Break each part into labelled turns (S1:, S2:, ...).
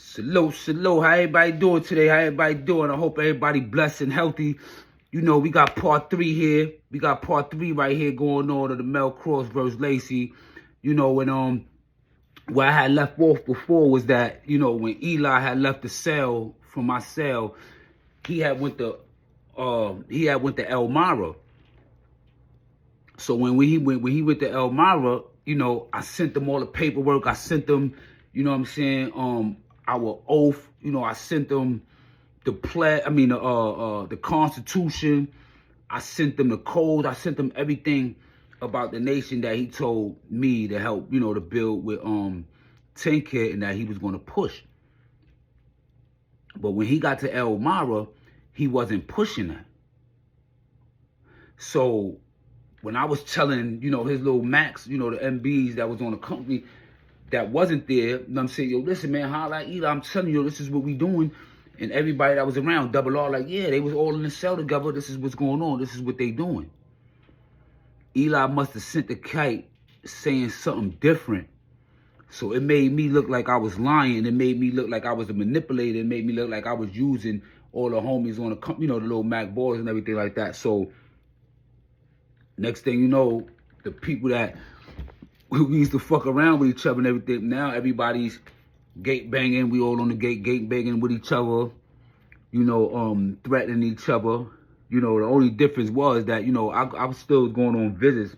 S1: Salute. How everybody doing today? How everybody doing? I hope everybody blessed and healthy. You know, we got part 3 here. We got part 3 right here going on of the Mel Kross versus Lacey. You know, and where I had left off before was that, you know, when Eli had left the cell from my cell, he had went to Elmira. So when he went to Elmira, you know, I sent them all the paperwork. I sent them, you know what I'm saying, our oath. You know, I sent them the the Constitution. I sent them the code. I sent them everything about the nation that he told me to help, you know, to build with Tinker and that he was going to push. But when he got to Elmira, he wasn't pushing that. So when I was telling, you know, his little Max, you know, the MBs that was on the company that wasn't there, and I'm saying, yo, listen, man, holla at Eli, I'm telling you, this is what we doing. And everybody that was around, Double R, like, yeah, they was all in the cell together. This is what's going on. This is what they doing. Eli must have sent the kite saying something different. So it made me look like I was lying. It made me look like I was a manipulator. It made me look like I was using all the homies on the company, you know, the little Mac boys and everything like that. So next thing you know, the people that we used to fuck around with each other and everything, now everybody's gate banging. We all on the gate banging with each other, you know, threatening each other. You know, the only difference was that, you know, I was still going on visits.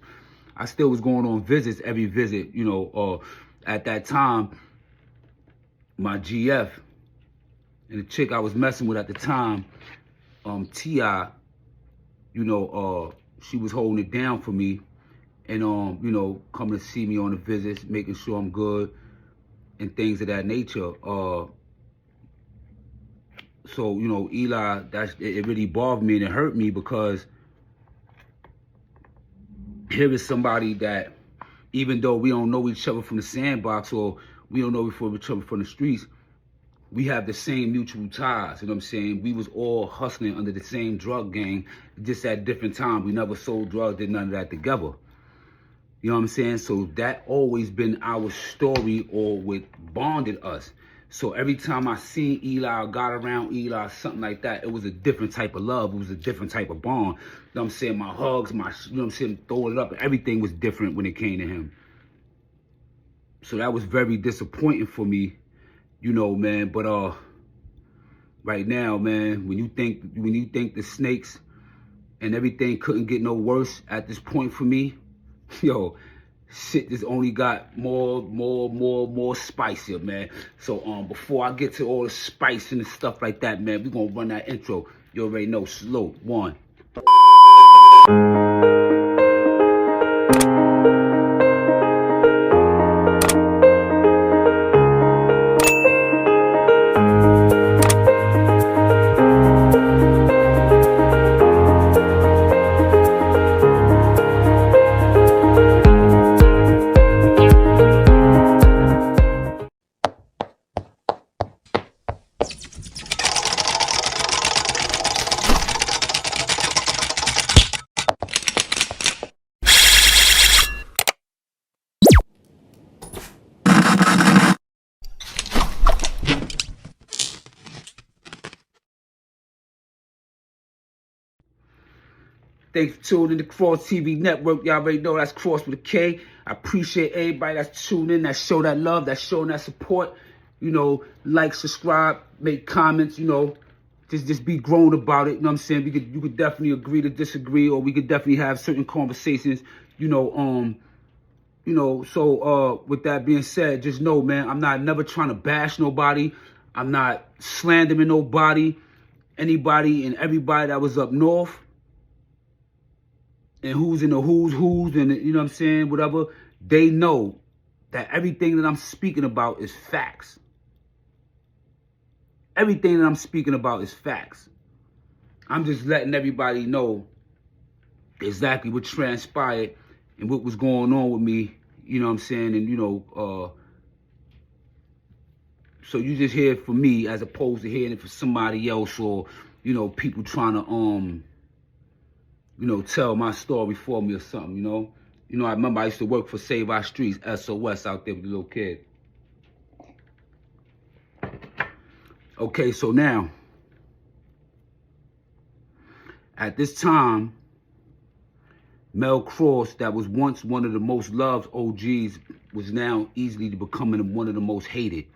S1: I still was going on visits every visit, you know. At that time, my GF and the chick I was messing with at the time, T.I., you know, she was holding it down for me and, you know, coming to see me on the visits, making sure I'm good and things of that nature. So, you know, Eli, it really bothered me and it hurt me because here is somebody that, even though we don't know each other from the sandbox or we don't know each other from the streets, we have the same mutual ties, you know what I'm saying? We was all hustling under the same drug gang, just at different times. We never sold drugs, did none of that together. You know what I'm saying? So that always been our story or what bonded us. So every time I seen Eli or got around Eli, something like that, it was a different type of love. It was a different type of bond. You know what I'm saying? My hugs, you know what I'm saying, throwing it up, everything was different when it came to him. So that was very disappointing for me, you know, man. But right now, man, when you think the snakes and everything couldn't get no worse at this point for me, yo, shit just only got more spicier, man. So before I get to all the spice and the stuff like that, man, we gonna run that intro. You already know, slow, 1. Thanks for tuning in to Kross TV Network. Y'all already know that's Kross with a K. I appreciate everybody that's tuned in, that show that love, that showing that support. You know, like, subscribe, make comments, you know, just be grown about it. You know what I'm saying? You could definitely agree to disagree, or we could definitely have certain conversations, you know, so with that being said, just know, man, I'm not never trying to bash nobody. I'm not slandering nobody, anybody and everybody that was up north. And who's in the who's and you know what I'm saying, whatever, they know that everything that I'm speaking about is facts. Everything that I'm speaking about is facts. I'm just letting everybody know exactly what transpired and what was going on with me, you know what I'm saying, and you know, so you just hear it from me as opposed to hearing it from somebody else, or, you know, people trying to you know, tell my story for me or something, you know. You know, I remember I used to work for Save Our Streets, SOS, out there with the little kid. Okay, so now, at this time, Mel Kross, that was once one of the most loved OGs, was now easily becoming one of the most hated.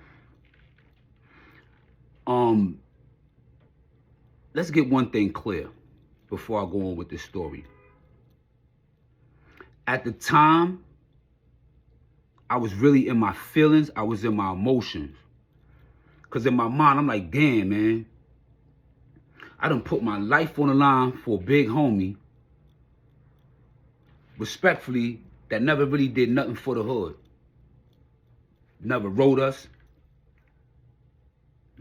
S1: Let's get one thing clear before I go on with this story. At the time, I was really in my feelings. I was in my emotions. Because in my mind, I'm like, damn, man. I done put my life on the line for a big homie, respectfully, that never really did nothing for the hood. Never wrote us.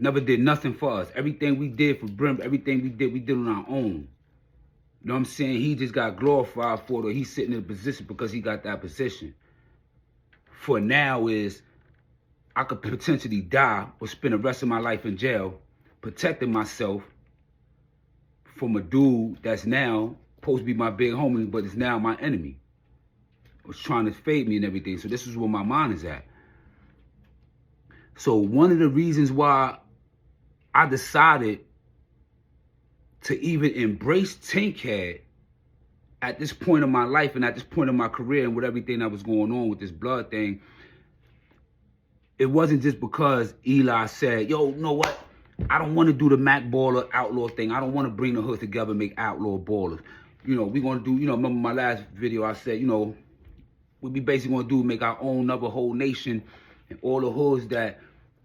S1: Never did nothing for us. Everything we did for Brim, everything we did on our own. You know what I'm saying? He just got glorified for it, or he's sitting in a position because he got that position. For now is, I could potentially die or spend the rest of my life in jail protecting myself from a dude that's now supposed to be my big homie, but is now my enemy. Was trying to fade me and everything. So this is where my mind is at. So one of the reasons why I decided to even embrace Tankhead at this point in my life and at this point in my career and with everything that was going on with this blood thing, it wasn't just because Eli said, yo, you know what? I don't want to do the Mac Baller outlaw thing. I don't want to bring the hood together and make outlaw ballers. You know, we're going to do, you know, remember my last video I said, you know, what we basically going to do is make our own another whole nation, and all the hoods that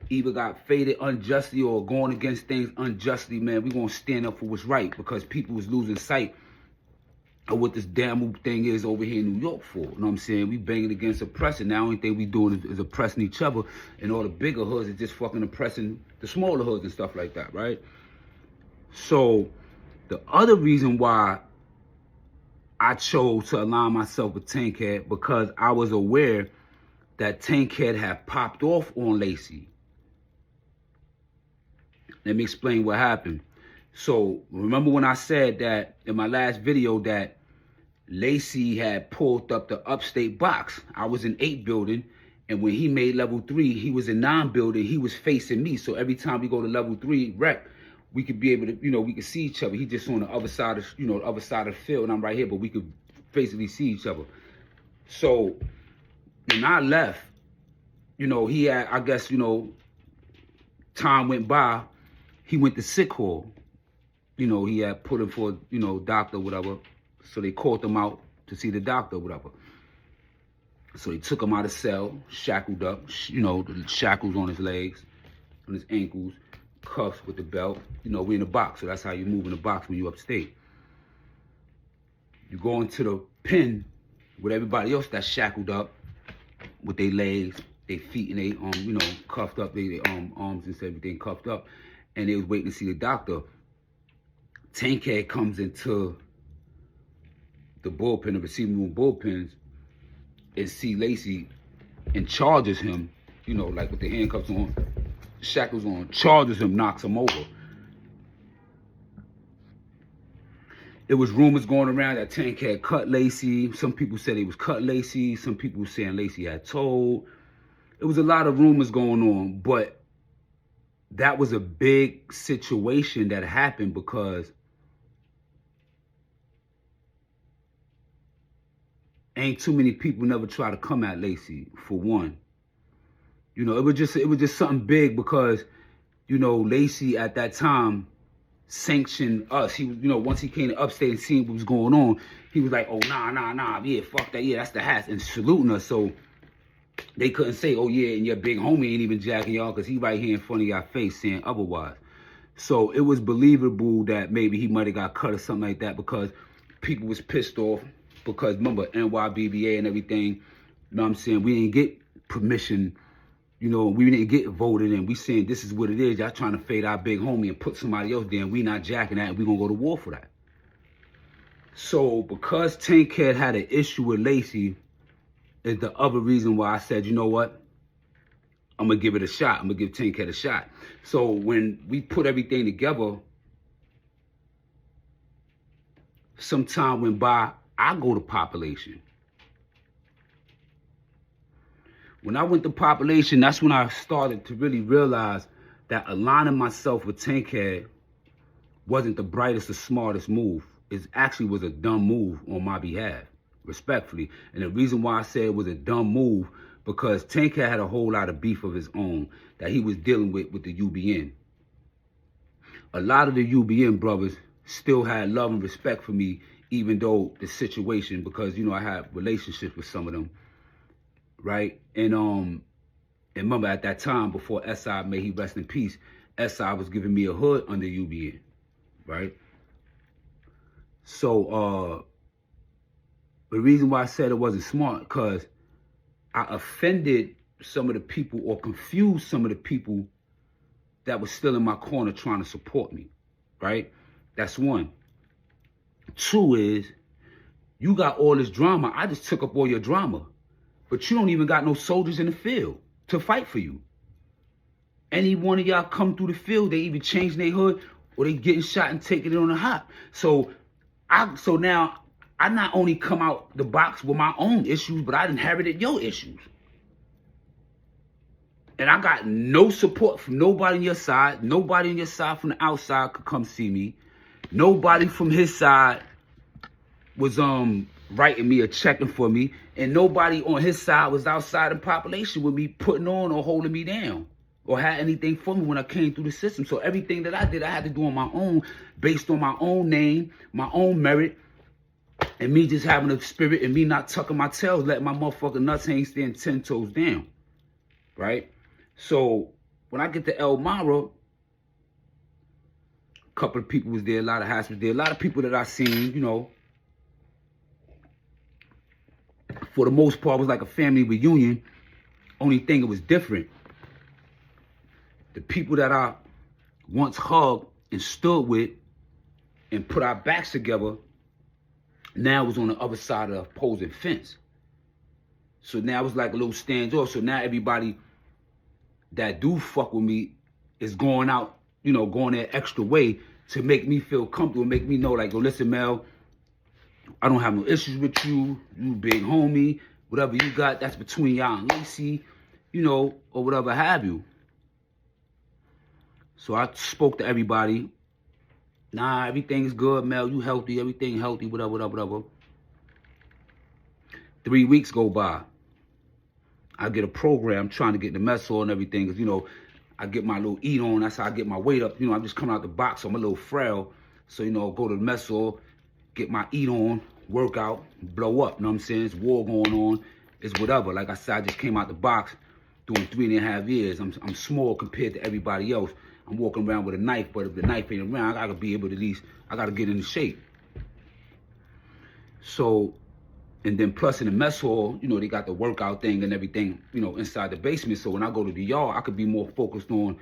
S1: either got faded unjustly or going against things unjustly, man, we're going to stand up for what's right, because people was losing sight of what this damn thing is over here in New York for. You know what I'm saying? We banging against oppression. Now, the only thing we doing is oppressing each other, and all the bigger hoods is just fucking oppressing the smaller hoods and stuff like that, right? So, the other reason why I chose to align myself with Tankhead, because I was aware that Tankhead had popped off on Lacey. Let me explain what happened. So, remember when I said that in my last video that Lacey had pulled up the upstate box? I was in 8 building, and when he made level 3, he was in 9 building. He was facing me. So every time we go to level 3 rec, we could be able to, you know, we could see each other. He just on the other side of, you know, the other side of the field, and I'm right here, but we could basically see each other. So when I left, you know, he had, I guess, you know, time went by, he went to sick hall. You know, he had put him for, you know, doctor, whatever. So they called him out to see the doctor, whatever. So they took him out of cell, shackled up, you know, the shackles on his legs, on his ankles, cuffs with the belt. You know, we in the box, so that's how you move in the box when you upstate. You go into the pen with everybody else that's shackled up with their legs, their feet, and they you know, cuffed up, their arms and everything cuffed up, and they was waiting to see the doctor. Tankhead comes into the bullpen, the receiving room bullpens, and see Lacey and charges him, you know, like with the handcuffs on, shackles on, charges him, knocks him over. There was rumors going around that Tankhead cut Lacey. Some people said he was cut Lacey. Some people were saying Lacey had told. It was a lot of rumors going on, but that was a big situation that happened because ain't too many people never try to come at Lacey, for one. You know, it was just something big because, you know, Lacey at that time sanctioned us. He was, you know, once he came to upstate and seen what was going on, he was like, oh, nah, yeah, fuck that, yeah, that's the hats, and saluting us. So they couldn't say, oh, yeah, and your big homie ain't even jacking y'all, because he right here in front of your face saying otherwise. So it was believable that maybe he might have got cut or something like that, because people was pissed off. Because remember, NYBBA and everything, you know what I'm saying? We didn't get permission, you know, we didn't get voted in. We saying this is what it is. Y'all trying to fade our big homie and put somebody else there, and we not jacking that, and we gonna go to war for that. So because Tankhead had an issue with Lacey is the other reason why I said, you know what? I'm gonna give it a shot. I'm gonna give Tankhead a shot. So when we put everything together, some time went by, I go to population. When I went to population, that's when I started to really realize that aligning myself with Tankhead wasn't the brightest or smartest move. It actually was a dumb move on my behalf, respectfully. And the reason why I said it was a dumb move, because Tankhead had a whole lot of beef of his own that he was dealing with the UBN. A lot of the UBN brothers still had love and respect for me, even though the situation, because, you know, I had relationships with some of them, right? And remember at that time, before SI, may he rest in peace, SI was giving me a hood under UBN, right? So the reason why I said it wasn't smart, because I offended some of the people or confused some of the people that was still in my corner trying to support me, right? That's one. Two is, you got all this drama. I just took up all your drama. But you don't even got no soldiers in the field to fight for you. Any one of y'all come through the field, they either change their hood or they getting shot and taking it on the hop. So now I not only come out the box with my own issues, but I inherited your issues. And I got no support from nobody on your side. Nobody on your side from the outside could come see me. Nobody from his side was writing me or checking for me. And nobody on his side was outside the population with me putting on or holding me down or had anything for me when I came through the system. So everything that I did, I had to do on my own, based on my own name, my own merit, and me just having a spirit and me not tucking my tails, letting my motherfucking nuts hang, stand 10 toes down, right? So when I get to Elmira, a couple of people was there, a lot of hats was there, a lot of people that I seen, you know, for the most part, it was like a family reunion. Only thing, it was different. The people that I once hugged and stood with and put our backs together, now was on the other side of the opposing fence. So now it was like a little standoff. So now everybody that do fuck with me is going out, you know, going their extra way to make me feel comfortable, make me know, like, yo, listen, Mel, I don't have no issues with you. You big homie. Whatever you got, that's between y'all and Lacey, you know, or whatever have you. So I spoke to everybody. Nah, everything's good, Mel. You healthy. Everything healthy, whatever, whatever, whatever. 3 weeks go by. I get a program trying to get the mess on and everything. Because, you know, I get my little eat on. That's how I get my weight up. You know, I'm just coming out the box. So I'm a little frail. So, you know, go to the mess hall, get my eat on, work out, blow up. You know what I'm saying? It's war going on. It's whatever. Like I said, I just came out the box doing 3.5 years. I'm small compared to everybody else. I'm walking around with a knife, but if the knife ain't around, I gotta be able to at least, I gotta get into shape. So, and then plus in the mess hall, you know, they got the workout thing and everything, you know, inside the basement. So when I go to the yard, I could be more focused on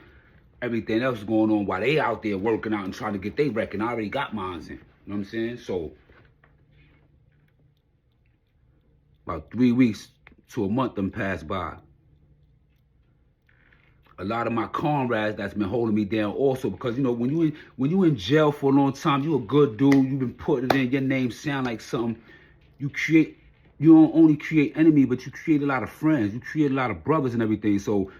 S1: everything else going on while they out there working out and trying to get their record. I already got mines in, you know what I'm saying? So, about 3 weeks to a month them passed by. A lot of my comrades that's been holding me down also, because, you know, when you in jail for a long time, you a good dude, you've been putting it in, your name sound like something. You don't only create enemy, but you create a lot of friends. You create a lot of brothers and everything. So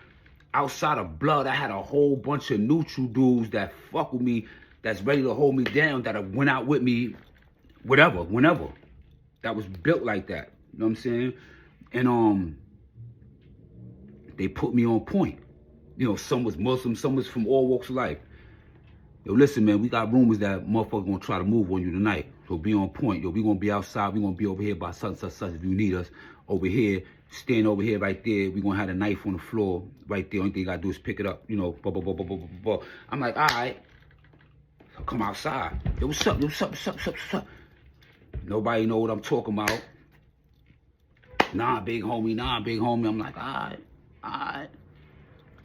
S1: outside of blood, I had a whole bunch of neutral dudes that fuck with me, that's ready to hold me down, that have went out with me, whatever, whenever. That was built like that. You know what I'm saying? And they put me on point. You know, some was Muslim, some was from all walks of life. Yo, listen, man, we got rumors that motherfuckers gonna try to move on you tonight. So be on point. Yo, we gonna be outside. We gonna be over here by such, such, such. If you need us, over here, stand over here right there. We gonna have a knife on the floor right there. Only thing you gotta do is pick it up, you know, blah, blah, blah, blah, blah, blah, blah. I'm like, all right. So come outside. Yo, what's up? Yo, what's up? What's up? What's up? What's up? Nobody know what I'm talking about. Nah, big homie. Nah, big homie. I'm like, all right. All right.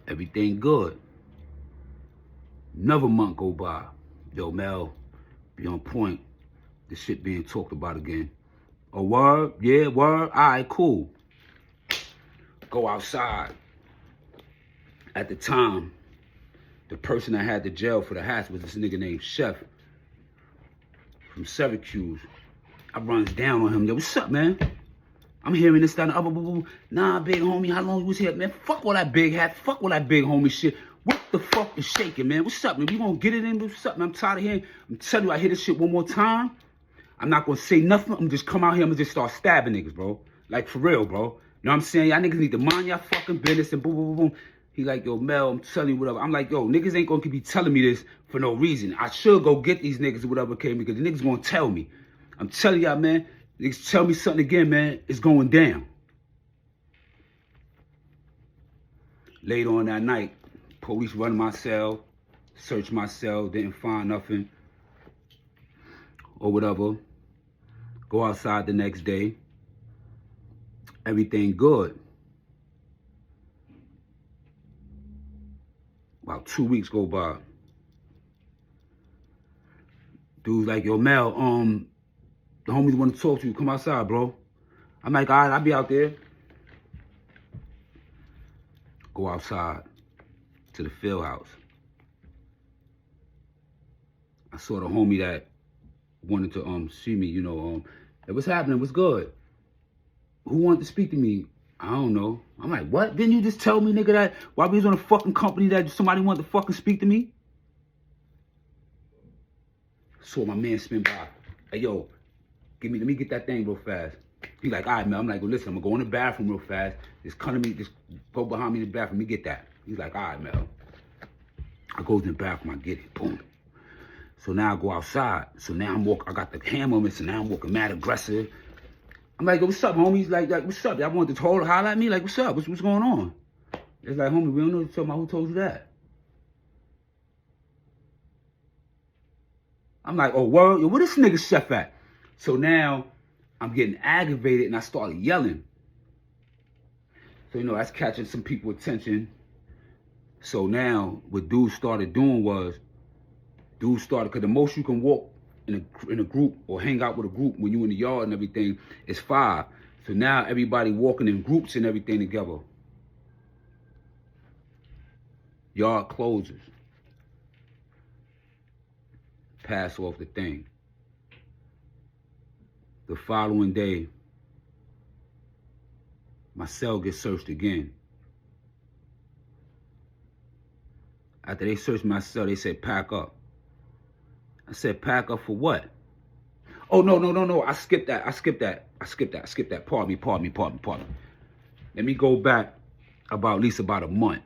S1: Everything good. Another month go by. Yo, Mel, be on point. This shit being talked about again. A word? Yeah, word? All right, cool. Go outside. At the time, the person that had the jail for the hats was this nigga named Chef from Syracuse. I runs down on him. Yo, what's up, man? I'm hearing this, that, and the other. Nah, big homie, how long you was here? Man, fuck all that big hat. Fuck all that big homie shit. What the fuck is shaking, man? What's up, man? We gonna get it in? What's up, man? I'm tired of hearing. I'm telling you, I hear this shit one more time. I'm not gonna say nothing. I'm just come out here. I'm gonna just start stabbing niggas, bro. Like, for real, bro. You know what I'm saying? Y'all niggas need to mind y'all fucking business and boom, boom, boom, boom. He like, yo, Mel, I'm telling you whatever. I'm like, yo, niggas ain't gonna be telling me this for no reason. I should go get these niggas or whatever came because the niggas gonna tell me. I'm telling y'all, man. Niggas tell me something again, man. It's going down. Later on that night, police run my cell, searched my cell, didn't find nothing or whatever. Go outside the next day. Everything good. About 2 weeks go by. Dude's like, yo, Mel, the homies want to talk to you. Come outside, bro. I'm like, all right, I'll be out there. Go outside to the field house. I saw the homie that wanted to see me, you know, hey, what's happening? What's good? Who wanted to speak to me? I don't know. I'm like, what? Didn't you just tell me, nigga, that while we was on a fucking company that somebody wanted to fucking speak to me? Saw my man spin by. Hey, yo, let me get that thing real fast. He like, all right, man. I'm like, well, listen, I'm gonna go in the bathroom real fast. Just come to me, just go behind me in the bathroom. Let me get that. He's like, all right, Mel. I go in the bathroom, I get it, boom. So now I go outside. So now I got the hammer on me, so now I'm walking mad aggressive. I'm like, yo, what's up, homies? Like, what's up? Y'all want to holler at me? Like, what's up? What's going on? It's like, homie, we don't know what you're talking about. Who told you that? I'm like, oh, word? Yo, where this nigga chef at? So now I'm getting aggravated and I started yelling. So, you know, that's catching some people's attention. So now what dude started doing was, because the most you can walk in a group or hang out with a group when you in the yard and everything is 5. So now everybody walking in groups and everything together. Yard closes. Pass off the thing. The following day, my cell gets searched again. After they searched my cell, they said, pack up. I said, pack up for what? Oh, no. I skipped that. Pardon me. Let me go back at least about a month.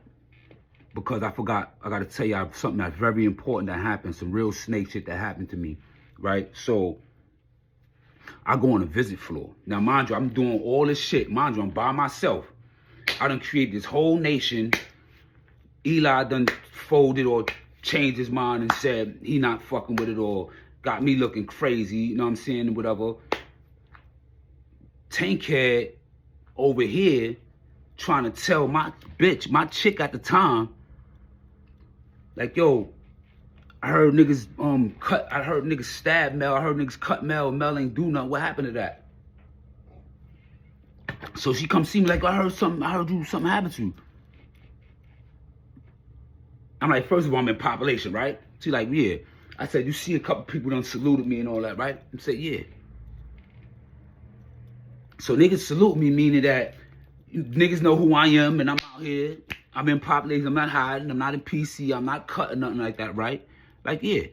S1: Because I forgot, I got to tell you something that's very important that happened. Some real snake shit that happened to me, right? So, I go on a visit floor. Now, mind you, I'm doing all this shit. Mind you, I'm by myself. I done created this whole nation. Eli done folded or changed his mind and said he not fucking with it or got me looking crazy, you know what I'm saying, whatever. Tankhead over here trying to tell my chick at the time, like, yo, I heard niggas stab Mel, I heard niggas cut Mel ain't do nothing. What happened to that? So she come see me like, I heard something happened to you. I'm like, first of all, I'm in population, right? She like, yeah. I said, you see a couple people done saluted me and all that, right? I said, yeah. So niggas salute me, meaning that niggas know who I am and I'm out here. I'm in population, I'm not hiding, I'm not in PC, I'm not cutting nothing like that, right? Like, yeah.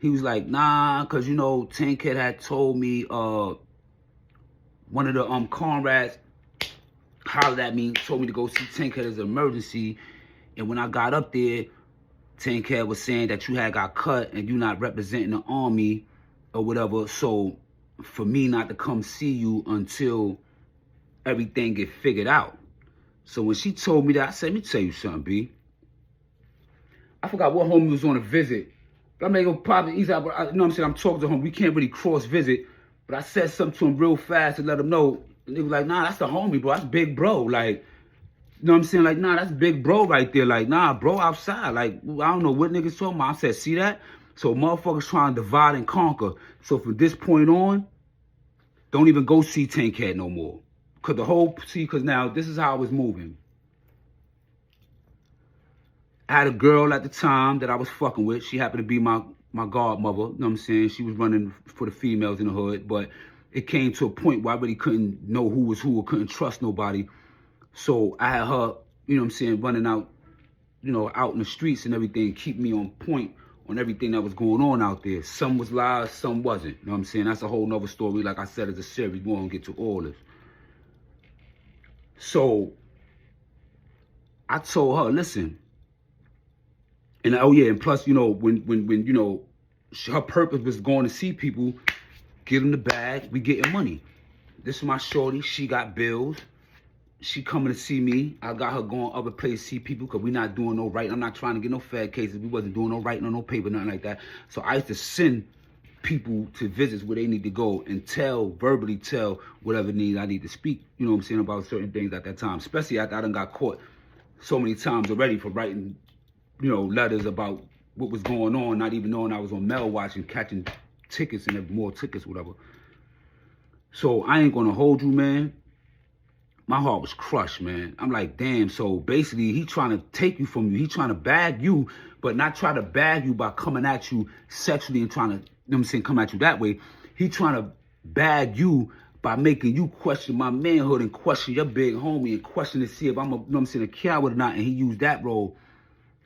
S1: He was like, nah, cause you know, Tankhead had told me, one of the comrades hollered at me, told me to go see Tankhead as an emergency. And when I got up there, Tankhead was saying that you had got cut and you not representing the army or whatever. So for me not to come see you until everything get figured out. So when she told me that, I said, let me tell you something, B. I forgot what homie was on a visit. But I'm like, probably, you know what I'm saying? I'm talking to him. We can't really cross visit. But I said something to him real fast to let him know. And they was like, nah, that's the homie, bro. That's big bro. Like, you know what I'm saying? Like, nah, that's big bro right there. Like, nah, bro outside. Like, I don't know what niggas talking about. I said, see that? So motherfuckers trying to divide and conquer. So from this point on, don't even go see Tankhead no more. Because now this is how I was moving. I had a girl at the time that I was fucking with. She happened to be my godmother. You know what I'm saying? She was running for the females in the hood. But it came to a point where I really couldn't know who was who or couldn't trust nobody. So I had her, you know what I'm saying, running out, you know, out in the streets and everything, keep me on point on everything that was going on out there. Some was lies, some wasn't. You know what I'm saying? That's a whole nother story. Like I said, it's a series. We won't get to all this. So I told her, listen. And oh yeah, and plus, you know, when you know, her purpose was going to see people, give them the bag, we getting money. This is my shorty. She got bills. She coming to see me. I got her going other places to see people because we not doing no writing. I'm not trying to get no fed cases. We wasn't doing no writing on no paper, nothing like that. So I used to send people to visits where they need to go and verbally tell whatever needs I need to speak, you know what I'm saying, about certain things at that time. Especially after I done got caught so many times already for writing, you know, letters about what was going on, not even knowing I was on mail watch and catching tickets and more tickets, whatever. So I ain't gonna hold you, man. My heart was crushed, man. I'm like, damn, so basically he trying to take you from you. He trying to bag you, but not try to bag you by coming at you sexually and trying to, you know what I'm saying, come at you that way. He trying to bag you by making you question my manhood and question your big homie and question to see if I'm a, you know what I'm saying, a coward or not, and he used that role.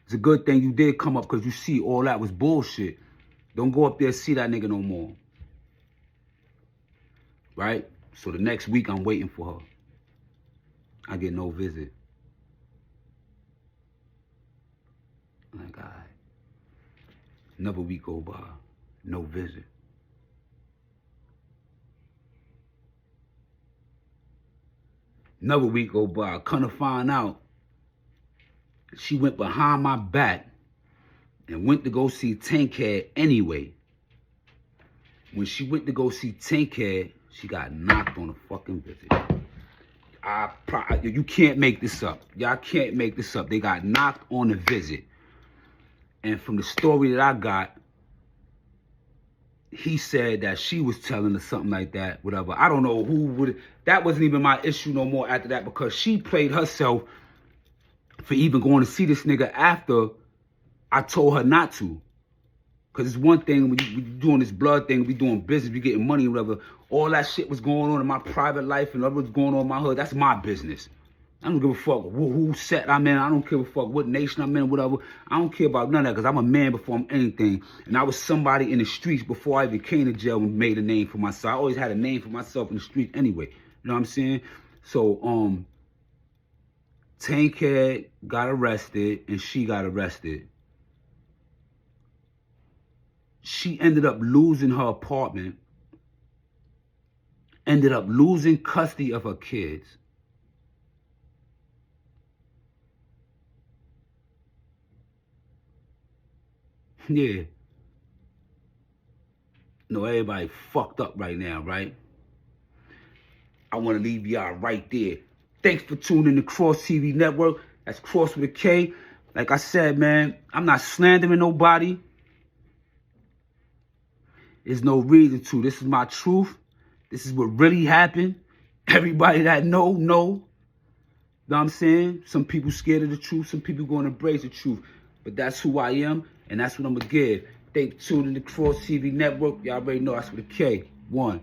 S1: It's a good thing you did come up because you see all that was bullshit. Don't go up there and see that nigga no more. Right? So the next week I'm waiting for her. I get no visit. I'm like, all right. Another week go by, no visit. Another week go by, come to find out, she went behind my back and went to go see Tankhead anyway. When she went to go see Tankhead, she got knocked on a fucking visit. You can't make this up. Y'all can't make this up. They got knocked on a visit. And from the story that I got, he said that she was telling her something like that, whatever. I don't know who would. That wasn't even my issue no more after that, because she played herself for even going to see this nigga after I told her not to. Because it's one thing when you doing this blood thing, we doing business, we getting money, whatever. All that shit was going on in my private life and whatever was going on in my hood, that's my business. I don't give a fuck who set I'm in. I don't give a fuck what nation I'm in, whatever. I don't care about none of that because I'm a man before I'm anything. And I was somebody in the streets before I even came to jail and made a name for myself. I always had a name for myself in the street anyway. You know what I'm saying? So, Tankhead got arrested and she got arrested. She ended up losing her apartment, ended up losing custody of her kids. Yeah. No, everybody fucked up right now, right? I want to leave y'all right there. Thanks for tuning in to Kross TV Network. That's Kross with a K. Like I said, man, I'm not slandering nobody. There's no reason to. This is my truth. This is what really happened. Everybody that know. You know what I'm saying? Some people scared of the truth. Some people going to embrace the truth. But that's who I am, and that's what I'm going to give. Stay tuned in the Kross TV Network. Y'all already know that's with a K. 1.